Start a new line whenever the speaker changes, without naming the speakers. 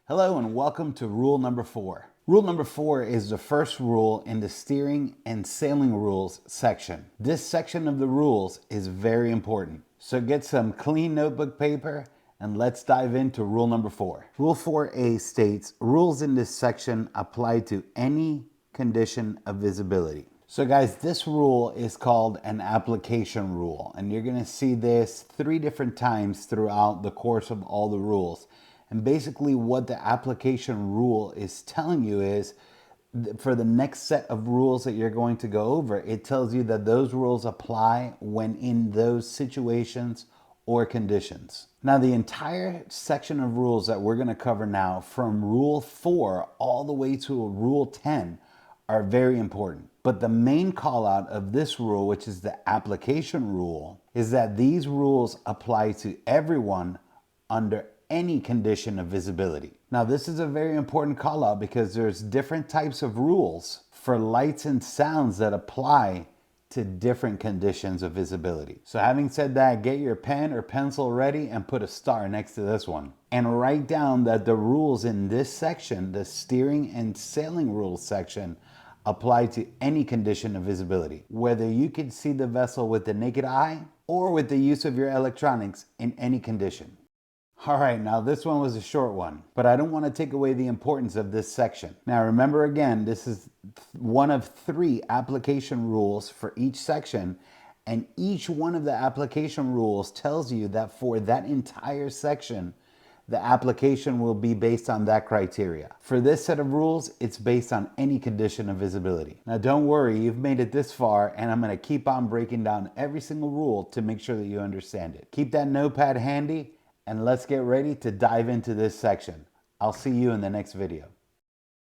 Hello and welcome to rule number 4. Rule number 4 is the first rule in the steering and sailing rules section. This section of the rules is very important. So get some clean notebook paper and let's dive into rule number 4. Rule 4A states, rules in this section apply to any condition of visibility. So guys, this rule is called an application rule, and you're going to see this 3 different times throughout the course of all the rules. And basically what the application rule is telling you is, for the next set of rules that you're going to go over, it tells you that those rules apply when in those situations or conditions. Now, the entire section of rules that we're going to cover now, from rule 4 all the way to rule 10, are very important. But the main call out of this rule, which is the application rule, is that these rules apply to everyone under any condition of visibility. Now, this is a very important call out because there's different types of rules for lights and sounds that apply to different conditions of visibility. So having said that, get your pen or pencil ready and put a star next to this one. And write down that the rules in this section, the steering and sailing rules section, apply to any condition of visibility, whether you can see the vessel with the naked eye or with the use of your electronics in any condition. All right, now this one was a short one, but I don't want to take away the importance of this section. Now remember again, this is one of 3 application rules for each section, and each one of the application rules tells you that for that entire section, the application will be based on that criteria. For this set of rules, it's based on any condition of visibility. Now don't worry, you've made it this far, and I'm going to keep on breaking down every single rule to make sure that you understand it. Keep that notepad handy, and let's get ready to dive into this section. I'll see you in the next video.